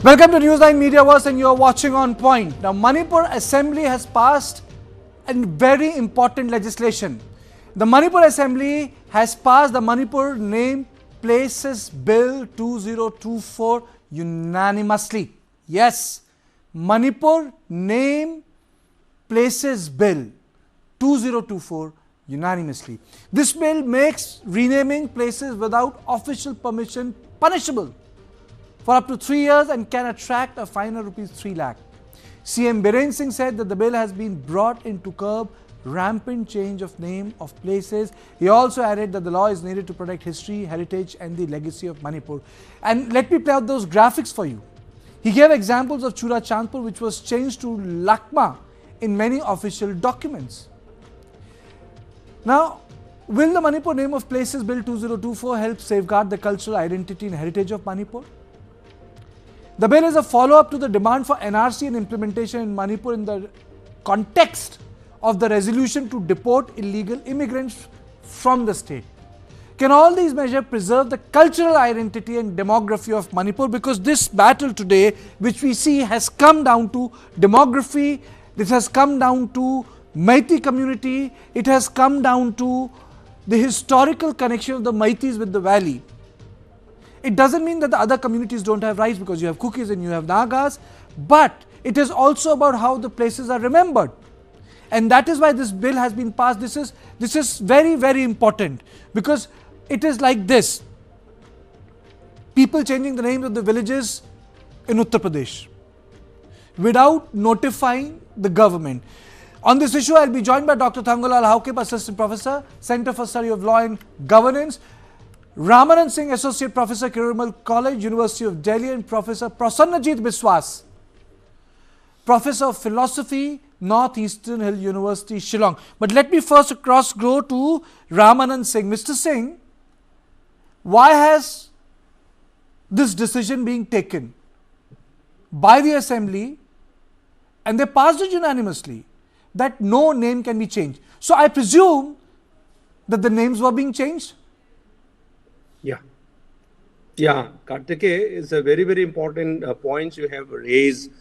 Welcome to News9 Mediaverse and you are watching On Point. Now, Manipur Assembly has passed a very important legislation. The Manipur Assembly has passed the Manipur Name Places Bill 2024 unanimously. Yes, Manipur Name Places Bill 2024 unanimously. This bill makes renaming places without official permission punishable for up to 3 years and can attract a fine of ₹3 lakh. CM Biren Singh said that the bill has been brought in to curb rampant change of name of places. He also added that the law is needed to protect history, heritage and the legacy of Manipur. And let me play out those graphics for you. He gave examples of Chura Chandpur, which was changed to Lakh in many official documents. Now, will the Manipur Name of Places Bill 2024 help safeguard the cultural identity and heritage of Manipur? The bill is a follow-up to the demand for NRC and implementation in Manipur in the context of the resolution to deport illegal immigrants from the state. Can all these measures preserve the cultural identity and demography of Manipur? Because this battle today, which we see, has come down to demography, this has come down to Meitei community, it has come down to the historical connection of the Meiteis with the valley. It doesn't mean that the other communities don't have rights, because you have Kukis and you have Nagas, but it is also about how the places are remembered. And that is why this bill has been passed. This is very, very important, because it is like this. People changing the names of the villages in Uttar Pradesh without notifying the government. On this issue, I'll be joined by Dr. Thangalal Haukip, Assistant Professor, Center for Study of Law and Governance, Ramanand Singh, Associate Professor, Kirumal College, University of Delhi, and Professor Prasannajit Biswas, Professor of Philosophy, Northeastern Hill University, Shillong. But let me first go to Ramanand Singh. Mr. Singh, why has this decision being taken by the Assembly, and they passed it unanimously, that no name can be changed? So I presume that the names were being changed? Yeah, Kartike, is a very, very important point you have raised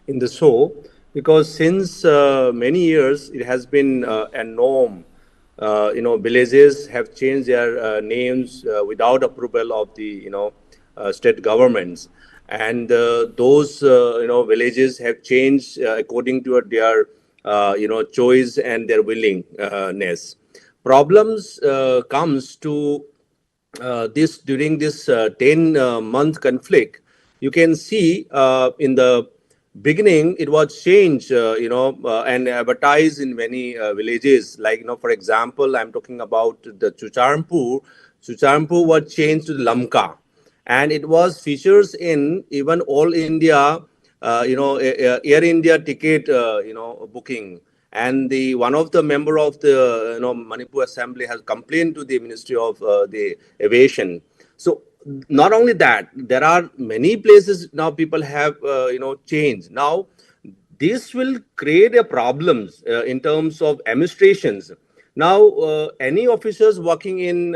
in the show, because since many years it has been a norm. Villages have changed their names without approval of the state governments, and those villages have changed according to their choice and their willingness. Problems comes to during this 10-month conflict. You can see in the beginning it was changed and advertised in many villages, like for example, I'm talking about the Chucharmpur was changed to Lamka, and it was features in even All India Air India ticket booking. And one of the member of the Manipur Assembly has complained to the Ministry of the Aviation. So not only that, there are many places now people have changed. Now this will create a problems in terms of administrations. Now any officers working in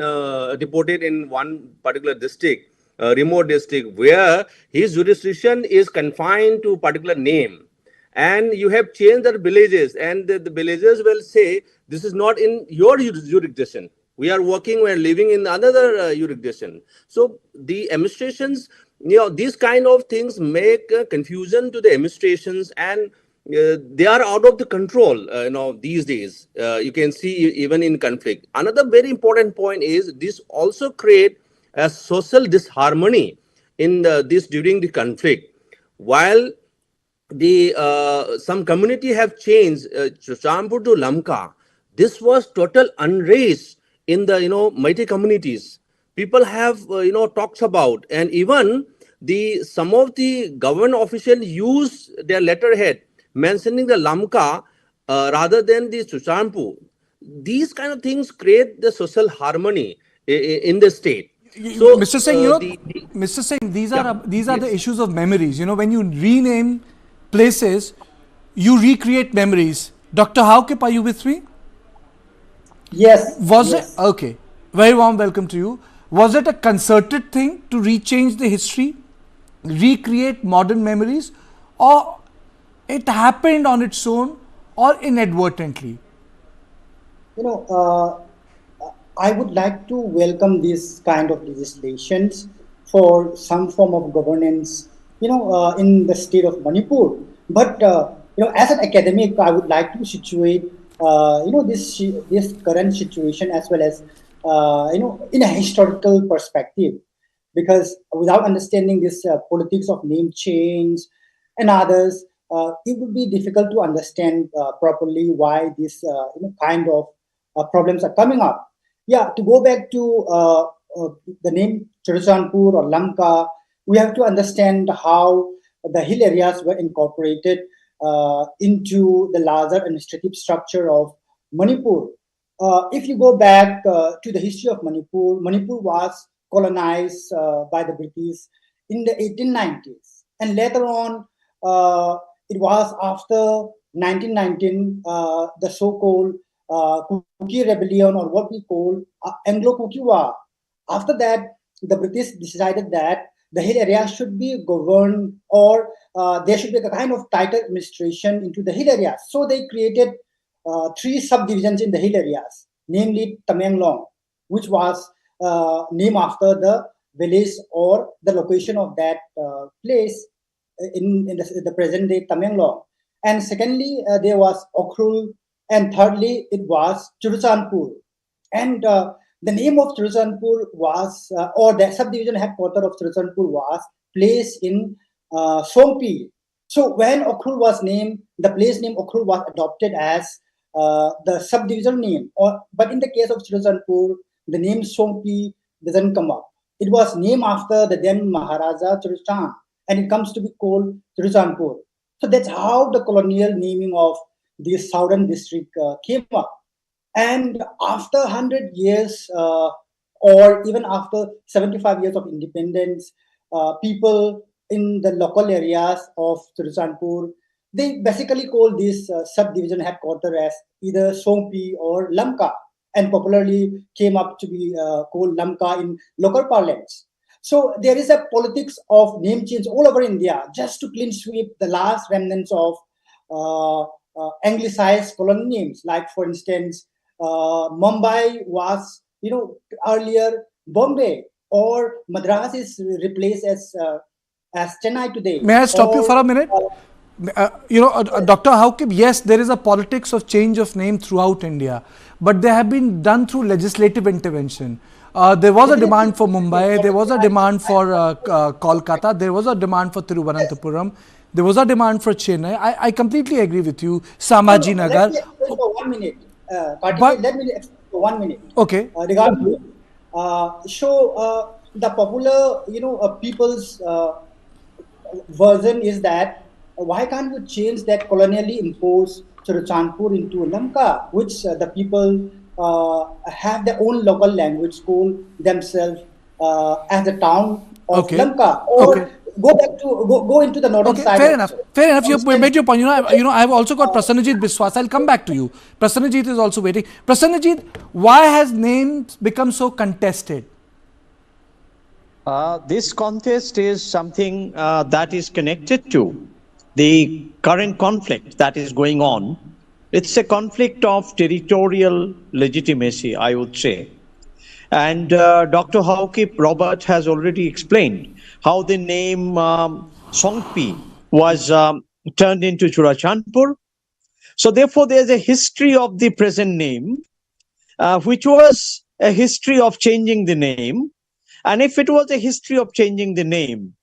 deported in one particular district, remote district, where his jurisdiction is confined to a particular name, and you have changed the villages, and the villagers will say, this is not in your jurisdiction. We are working, we are living in another jurisdiction. So the administrations, these kind of things make confusion to the administrations, and they are out of the control, these days. You can see even in conflict. Another very important point is this also create a social disharmony in during the conflict. While some community have changed Chucharmpur to Lamka, this was total unrest in the Meitei communities. People have talks about, and even some of the government officials use their letterhead mentioning the Lamka rather than the Chucharmpur. These kind of things create the social harmony in the state. So, Mr. Singh, these are the issues of memories. When you rename places, you recreate memories. Dr. Haukip, are you with me? Yes. It okay? Very warm welcome to you. Was it a concerted thing to rechange the history? recreate modern memories, or it happened on its own or inadvertently? I would like to welcome this kind of legislations for some form of governance, in the state of Manipur. But as an academic, I would like to situate, this current situation as well as, in a historical perspective, because without understanding this politics of name change and others, it would be difficult to understand properly why this kind of problems are coming up. Yeah, to go back to the name Churachandpur or Lanka, we have to understand how the hill areas were incorporated into the larger administrative structure of Manipur. If you go back to the history of Manipur, Manipur was colonized by the British in the 1890s. And later on, it was after 1919, the so-called Kuki rebellion, or what we call Anglo-Kuki War. After that, the British decided that the hill area should be governed, or there should be a kind of tighter administration into the hill areas. So they created three subdivisions in the hill areas, namely Tamenglong, which was named after the village or the location of that place in the present day Tamenglong. And secondly, there was Okhrul, and thirdly, it was Churachandpur. And the name of Churachandpur was, or the subdivision headquarters of Churachandpur was placed in Sompi. So when Okhrul was named, the place name Okhrul was adopted as the subdivision name. But in the case of Churachandpur, the name Sompi doesn't come up. It was named after the then Maharaja Churachandpur, and it comes to be called Churachandpur. So that's how the colonial naming of the southern district came up. And after 100 years, or even after 75 years of independence, people in the local areas of Churachandpur, they basically call this subdivision headquarters as either Sompi or Lamka, and popularly came up to be called Lamka in local parlance. So there is a politics of name change all over India, just to clean sweep the last remnants of anglicized colonial names. Like, for instance, Mumbai was, earlier Bombay, or Madras is replaced as Chennai today. May I stop you for a minute? Dr. Haukib, yes, there is a politics of change of name throughout India, but they have been done through legislative intervention. There was a demand for Mumbai, there was a demand for Kolkata, there was a demand for Thiruvananthapuram, there was a demand for Chennai. I completely agree with you. Samaji Nagar. Let me explain for 1 minute. Let me explain for 1 minute. Okay. Regarding the popular, people's version is that why can't we change that colonially imposed Churachandpur into Lamka, which the people have their own local language, call themselves as the town of Lamka, or go into the northern side. Fair enough. You made your point. I've also got Prasanajit Biswas. I'll come back to you. Prasanajit is also waiting. Prasanajit, why has names become so contested? This contest is something that is connected to the current conflict that is going on. It's a conflict of territorial legitimacy, I would say. And Dr. Haukip Robert has already explained how the name Songpi was turned into Churachandpur. So therefore, there's a history of the present name, which was a history of changing the name. And if it was a history of changing the name,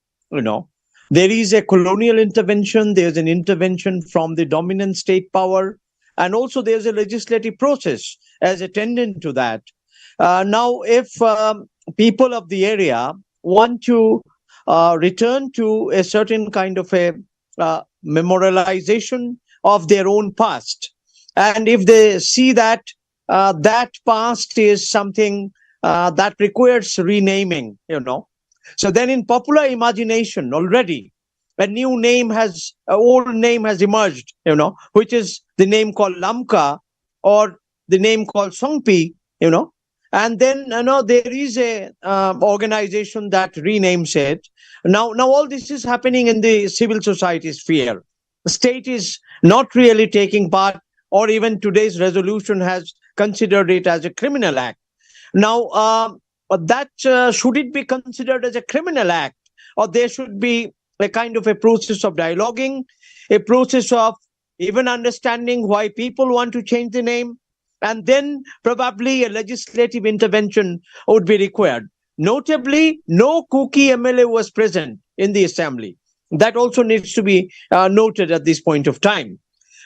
there is a colonial intervention, there's an intervention from the dominant state power, and also there's a legislative process as attendant to that. Now, if people of the area want to return to a certain kind of a memorialization of their own past, and if they see that that past is something that requires renaming, so then in popular imagination already, an old name has emerged, which is the name called Lamka or the name called Songpi, And then there is a organization that renames it. Now all this is happening in the civil society sphere. The state is not really taking part, or even today's resolution has considered it as a criminal act. Now, that should it be considered as a criminal act, or there should be a kind of a process of dialoguing, a process of even understanding why people want to change the name, and then probably a legislative intervention would be required. Notably, no Kuki MLA was present in the assembly. That also needs to be noted at this point of time,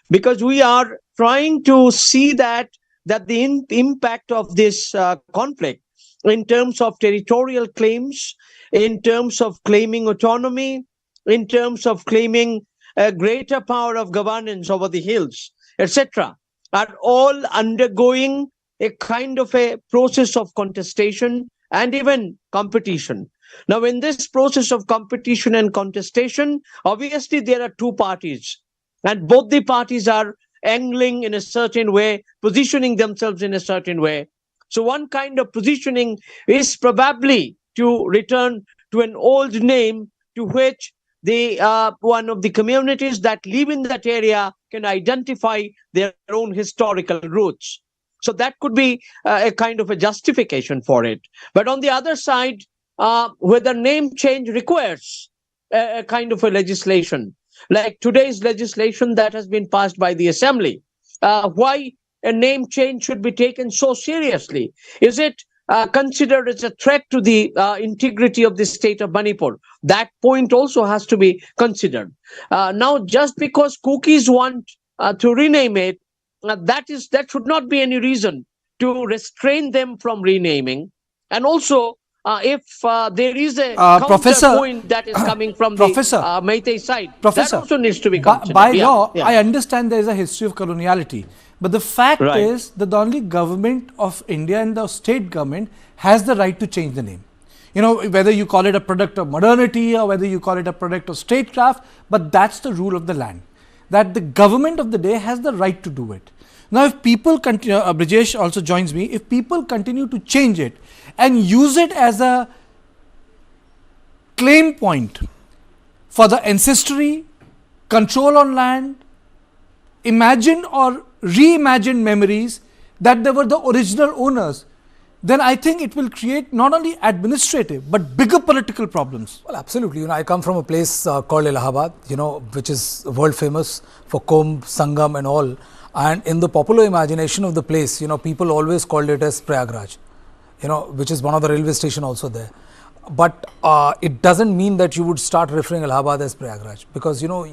because we are trying to see that the impact of this conflict in terms of territorial claims, in terms of claiming autonomy, in terms of claiming a greater power of governance over the hills, etc., are all undergoing a kind of a process of contestation and even competition. Now, in this process of competition and contestation, obviously there are two parties, and both the parties are angling in a certain way, positioning themselves in a certain way. So one kind of positioning is probably to return to an old name to which the one of the communities that live in that area can identify their own historical roots. So that could be a kind of a justification for it. But on the other side, whether name change requires a kind of a legislation, like today's legislation that has been passed by the Assembly, why a name change should be taken so seriously? Is it considered as a threat to the integrity of the state of Manipur? That point also has to be considered. Now, just because Kukis want to rename it, that should not be any reason to restrain them from renaming. And also, if there is a counterpoint that is coming from the Meitei side, that also needs to be considered. By law, I understand there is a history of coloniality. But the fact is that the only government of India and the state government has the right to change the name. You know, whether you call it a product of modernity or whether you call it a product of statecraft, but that's the rule of the land. That the government of the day has the right to do it. Now, if people continue, Brijesh also joins me, if people continue to change it and use it as a claim point for the ancestry, control on land, imagine or reimagine memories that they were the original owners, then I think it will create not only administrative but bigger political problems. Well, absolutely. You know, I come from a place called Allahabad, you know, which is world famous for Kumbh, Sangam and all. And in the popular imagination of the place, you know, people always called it as Prayagraj, you know, which is one of the railway station also there. But it doesn't mean that you would start referring Allahabad as Prayagraj, because you know,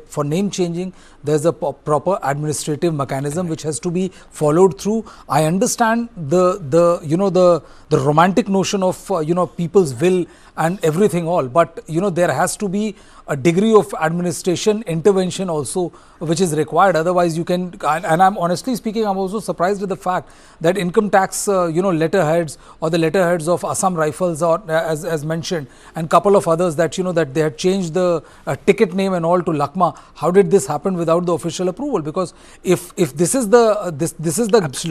for name changing, there's a proper administrative mechanism which has to be followed through. I understand the romantic notion of people's will and everything all, but you know, there has to be a degree of administration intervention also which is required. Otherwise you can, and I'm honestly speaking, I'm also surprised with the fact that income tax letterheads or the letterheads of Assam Rifles, or as mentioned, and couple of others, that you know, that they had changed the ticket name and all to Lakhma. How did this happen without the official approval? Because if this is the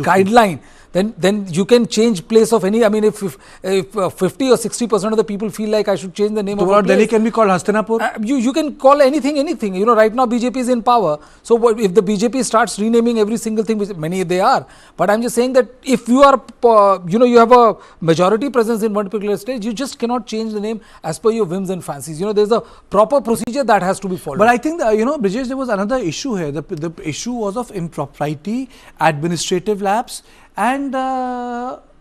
guideline, then you can change place of any. I mean, if 50 or 60% of the people feel like I should change the name of a place, Delhi can be called Hastinapur. You can call anything. You know, right now BJP is in power. So if the BJP starts renaming every single thing, which many they are, but I'm just saying that if you are, you have a majority presence in one particular state, you just cannot change the name as per your whims and fancies. You know, there's a proper procedure that has to be followed. But I think that, Brijesh, there was another issue here. The issue was of impropriety, administrative lapse, and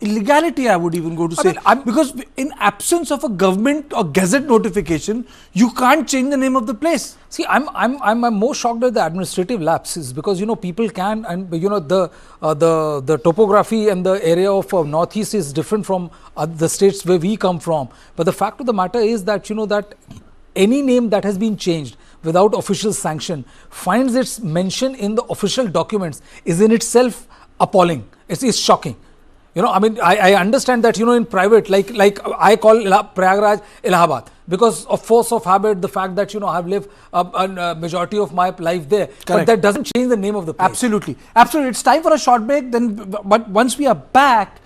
illegality, I would even go to say. Because in absence of a government or gazette notification, you can't change the name of the place. See, I'm more shocked at the administrative lapses, because you know, people can, and you know, the topography and the area of northeast is different from the states where we come from. But the fact of the matter is that you know, that any name that has been changed without official sanction finds its mention in the official documents is in itself appalling. It's shocking. You know, I mean, I understand that, you know, in private, like I call Prayagraj Allahabad because of force of habit, the fact that, you know, I've lived a majority of my life there. Correct. But that doesn't change the name of the place. Absolutely. Absolutely. It's time for a short break. But once we are back,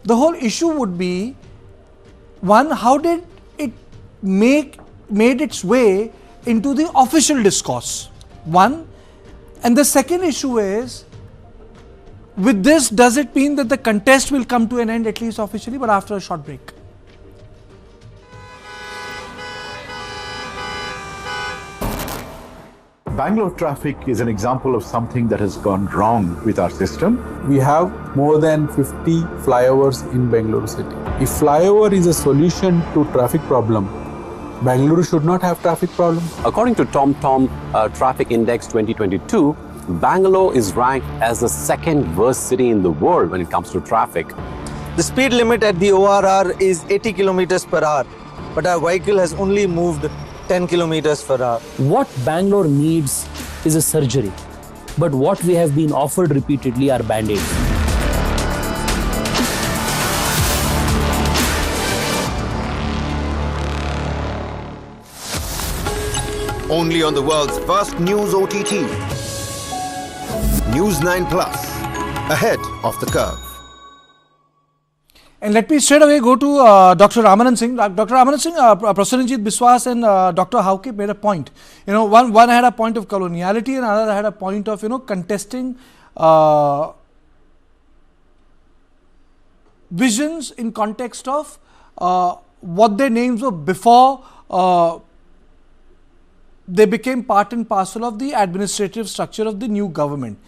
the whole issue would be, one, how did it made its way into the official discourse? One. And the second issue is, with this, does it mean that the contest will come to an end, at least officially, but after a short break? Bangalore traffic is an example of something that has gone wrong with our system. We have more than 50 flyovers in Bangalore city. If flyover is a solution to traffic problem, Bangalore should not have traffic problem. According to TomTom Traffic Index 2022, Bangalore is ranked as the second worst city in the world when it comes to traffic. The speed limit at the ORR is 80 kilometers per hour, but our vehicle has only moved 10 kilometers per hour. What Bangalore needs is a surgery, but what we have been offered repeatedly are band-aids. Only on the world's first news OTT. News9 Plus, ahead of the curve. And let me straight away go to Dr. Ramanand Singh. Dr. Ramanand Singh, Professor Ranjit Biswas and Dr. Hauke made a point. One had a point of coloniality and another had a point of, contesting visions in context of what their names were before they became part and parcel of the administrative structure of the new government.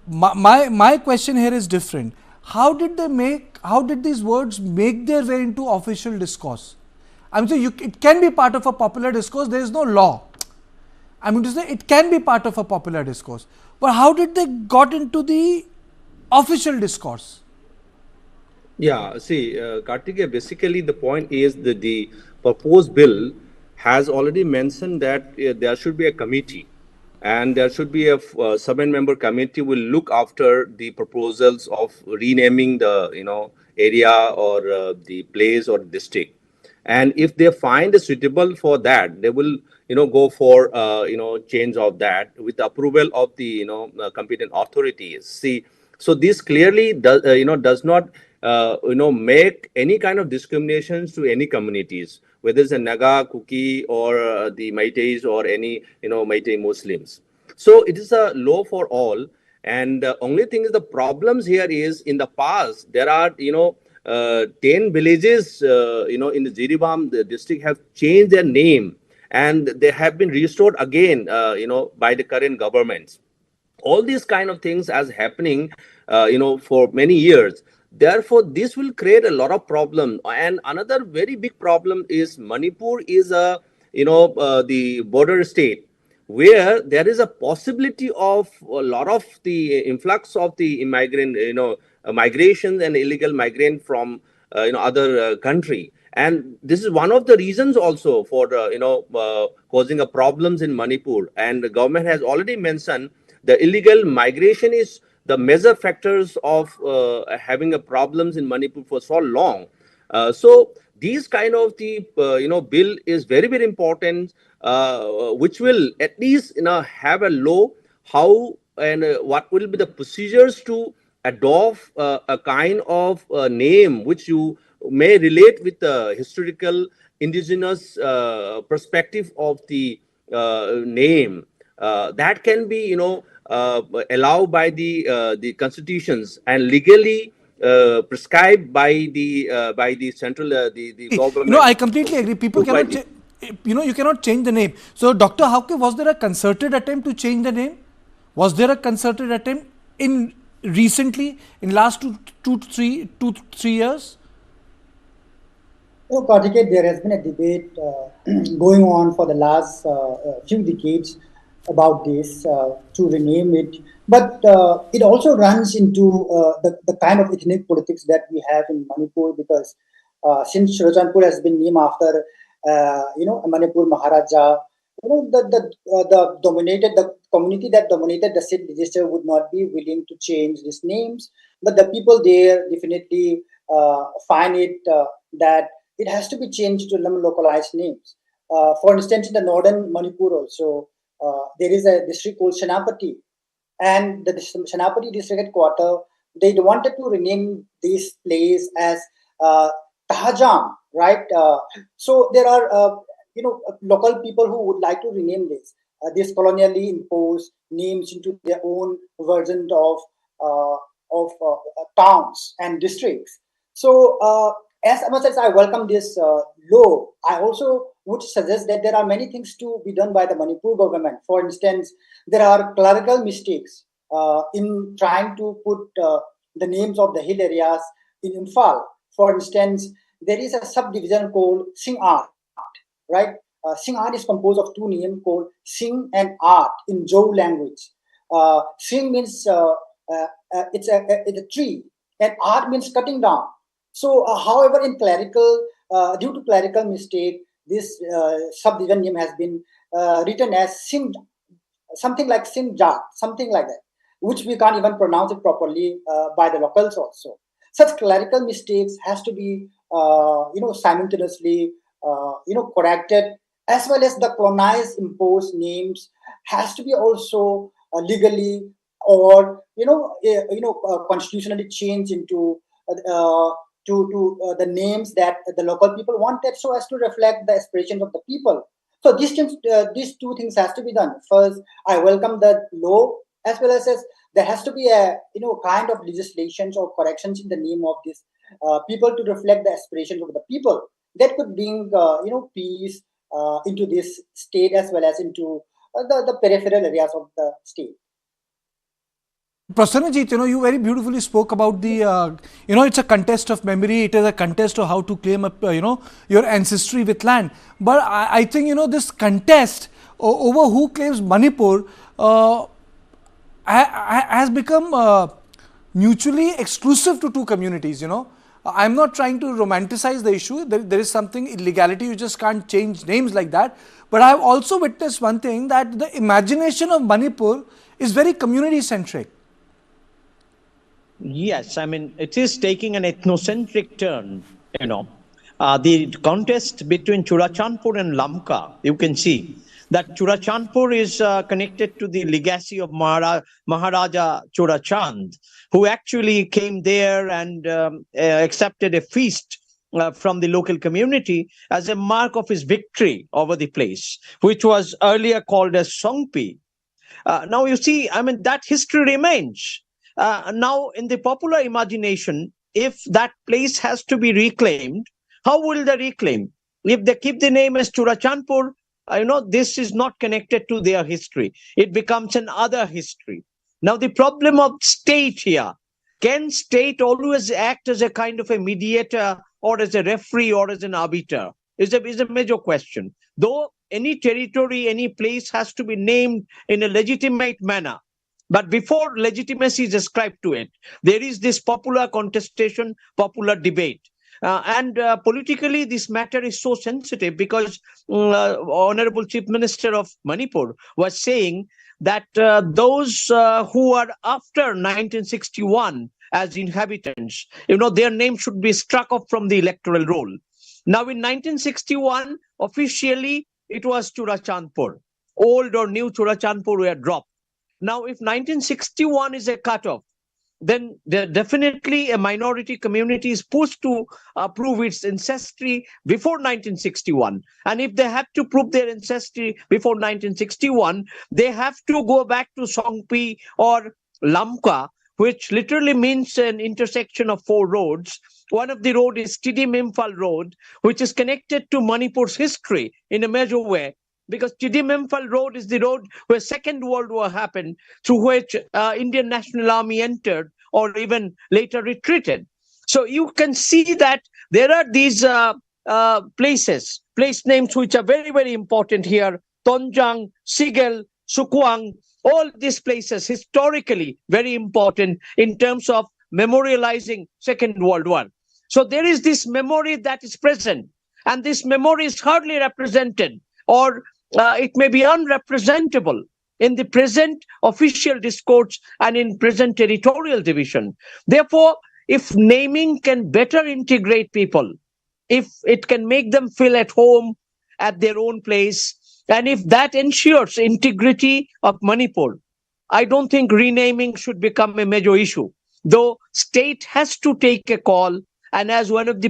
My question here is different. How did these words make their way into official discourse? I mean, so it can be part of a popular discourse. There is no law. I mean to say it can be part of a popular discourse. But how did they got into the official discourse? Yeah, see, Kartikeya, basically the point is that the proposed bill has already mentioned that there should be a committee, and there should be a 7-member committee will look after the proposals of renaming the area or the place or district. And if they find it suitable for that, they will go for change of that with the approval of the competent authorities. See, so this clearly does not make any kind of discriminations to any communities, whether it's a Naga, Kuki, or the Meiteis, or any Meitei Muslims. So it is a law for all. And the only thing is, the problems here is, in the past there are 10 villages in the Jiribam district have changed their name, and they have been restored again by the current governments. All these kind of things as happening for many years. Therefore, this will create a lot of problems. And another very big problem is, Manipur is a the border state, where there is a possibility of a lot of the influx of the immigrant, migration and illegal migrant from other country. And this is one of the reasons also for causing a problems in Manipur. And the government has already mentioned the illegal migration is the major factors of having a problems in Manipur for so long. So these kind of the bill is very, very important, which will at least have a law how and what will be the procedures to adopt a kind of name which you may relate with the historical indigenous perspective of the name. That can be allowed by the constitutions and legally prescribed by the central the government. I completely agree. People cannot you cannot change the name. So Dr. Hauke, was there a concerted attempt to change the name? Was there a concerted attempt in recently, in last two to three years? Kartikeya, there has been a debate going on for the last few decades about this, to rename it. But it also runs into the kind of ethnic politics that we have in Manipur, because since Shirochanpur has been named after a Manipur Maharaja, the community that dominated the state legislature would not be willing to change these names. But the people there definitely find it that it has to be changed to localized names. For instance, in the northern Manipur also, there is a district called Senapati, and the Senapati district headquarters they wanted to rename this place as Tahajam, right? So there are local people who would like to rename this colonially imposed names into their own version of towns and districts. So as much as I welcome this law, I also would suggest that there are many things to be done by the Manipur government. For instance, there are clerical mistakes in trying to put the names of the hill areas in Imphal. For instance, there is a subdivision called Singh Art, right? Singh Art is composed of two names called Singh and Art in Jou language. Singh means it's a tree, and Art means cutting down. So, however, in due to clerical mistake, this subdivision name has been written as Singh, something like Singh Jat, something like that, which we can't even pronounce it properly by the locals also. Such clerical mistakes has to be, simultaneously, corrected, as well as the colonized imposed names has to be also legally or constitutionally changed into the names that the local people wanted, so as to reflect the aspirations of the people. So these two things has to be done. First, I welcome the law, as well as there has to be a kind of legislations or corrections in the name of these people to reflect the aspirations of the people. That could bring peace into this state, as well as into the peripheral areas of the state. Prasanajit, you very beautifully spoke about the, it's a contest of memory. It is a contest of how to claim, your ancestry with land. But I think, this contest over who claims Manipur has become mutually exclusive to two communities, I'm not trying to romanticize the issue. There is something illegality. You just can't change names like that. But I have also witnessed one thing, that the imagination of Manipur is very community centric. Yes, I mean, it is taking an ethnocentric turn, The contest between Churachandpur and Lamka, you can see that Churachandpur is connected to the legacy of Maharaja Churachand, who actually came there and accepted a feast from the local community as a mark of his victory over the place, which was earlier called as Songpi. Now, you see, I mean, that history remains. Now, in the popular imagination, if that place has to be reclaimed, how will they reclaim? If they keep the name as Churachandpur, this is not connected to their history. It becomes an other history. Now, the problem of state here, can state always act as a kind of a mediator or as a referee or as an arbiter? Is a major question. Though any territory, any place has to be named in a legitimate manner. But before legitimacy is ascribed to it, there is this popular contestation, popular debate. And politically, this matter is so sensitive because Honorable Chief Minister of Manipur was saying that those who are after 1961 as inhabitants, their name should be struck off from the electoral roll. Now, in 1961, officially, it was Churachandpur. Old or new Churachandpur were dropped. Now, if 1961 is a cutoff, then definitely a minority community is supposed to prove its ancestry before 1961. And if they have to prove their ancestry before 1961, they have to go back to Songpi or Lamka, which literally means an intersection of four roads. One of the road is Tidim-Imphal Road, which is connected to Manipur's history in a major way, because Tidim-Imphal Road is the road where Second World War happened, through which Indian National Army entered or even later retreated. So you can see that there are these place names which are very, very important here. Tonjang, Sigel, Sukwang, all these places historically very important in terms of memorializing Second World War. So there is this memory that is present, and this memory is hardly represented, or it may be unrepresentable in the present official discourse and in present territorial division. Therefore, if naming can better integrate people, if it can make them feel at home at their own place, and if that ensures integrity of Manipur, I don't think renaming should become a major issue. though state has to take a call. And as one of the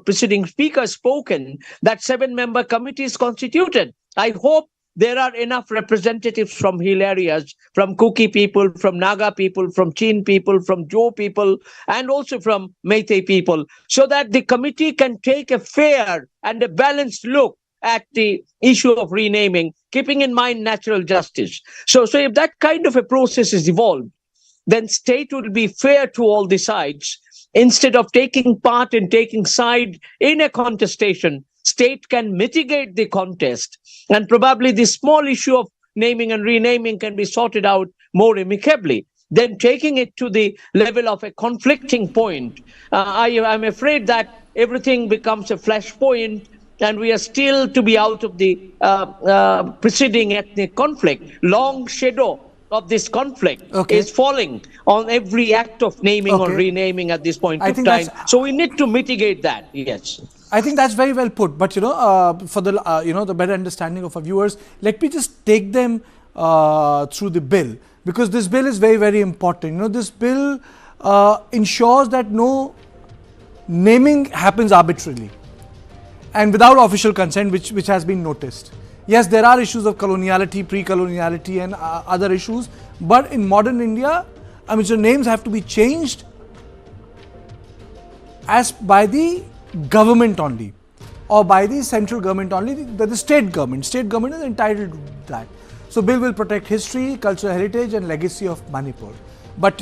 preceding speakers spoken, that 7-member committee is constituted. I hope there are enough representatives from hill areas, from Kuki people, from Naga people, from Chin people, from Jo people, and also from Meitei people, so that the committee can take a fair and a balanced look at the issue of renaming, keeping in mind natural justice. So if that kind of a process is evolved, then state will be fair to all the sides. Instead of taking part and taking side in a contestation, state can mitigate the contest, and probably the small issue of naming and renaming can be sorted out more amicably. Then taking it to the level of a conflicting point, I'm afraid that everything becomes a flashpoint, and we are still to be out of the preceding ethnic conflict. Long shadow of this conflict is falling on every act of naming or renaming at this point of time. So we need to mitigate that. Yes, I think that's very well put. But for the the better understanding of our viewers, let me just take them through the bill, because this bill is very, very important. This bill ensures that no naming happens arbitrarily and without official consent, which has been noticed. Yes, there are issues of coloniality, pre-coloniality and other issues, but in modern India, so names have to be changed as by the government only, or by the central government only, the state government. State government is entitled to that. So bill will protect history, cultural heritage and legacy of Manipur. But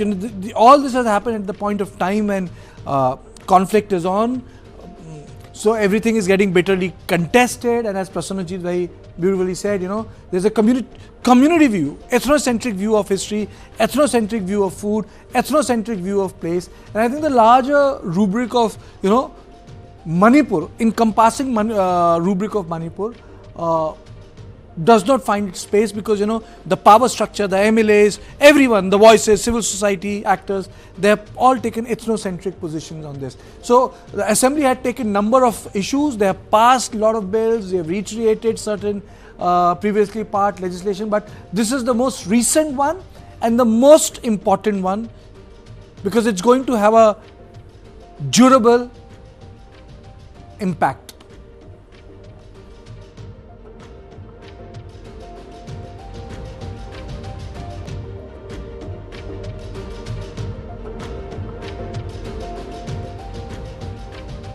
all this has happened at the point of time when conflict is on. So everything is getting bitterly contested, and as Prasannaji very beautifully said, there's a community view, ethnocentric view of history, ethnocentric view of food, ethnocentric view of place. And I think the larger rubric of, Manipur, encompassing rubric of Manipur, does not find its space, because the power structure, the MLAs, everyone, the voices, civil society actors, they have all taken ethnocentric positions on this. So the assembly had taken number of issues, they have passed a lot of bills, they have reiterated certain previously passed legislation, but this is the most recent one and the most important one, because it's going to have a durable impact.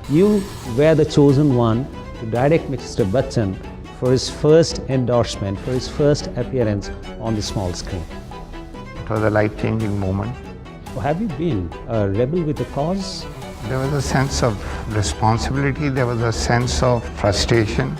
You were the chosen one to direct Mr. Bachchan for his first endorsement, for his first appearance on the small screen. It was a life-changing moment. Have you been a rebel with a cause? There was a sense of responsibility, there was a sense of frustration.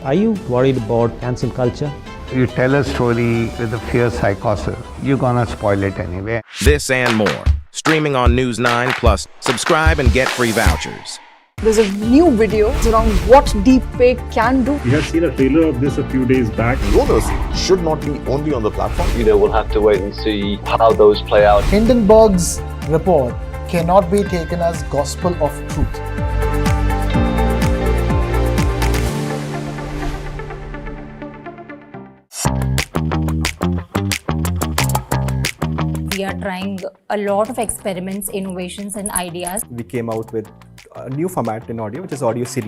Are you worried about cancel culture? You tell a story with a fierce psychosis, you're gonna spoil it anyway. This and more, streaming on News9, plus subscribe and get free vouchers. There's a new video around what deepfake can do. We had seen a trailer of this a few days back. Rollers should not be only on the platform. We'll have to wait and see how those play out. Hindenburg's report cannot be taken as gospel of truth. We are trying a lot of experiments, innovations and ideas. We came out with a new format in audio, which is audio series.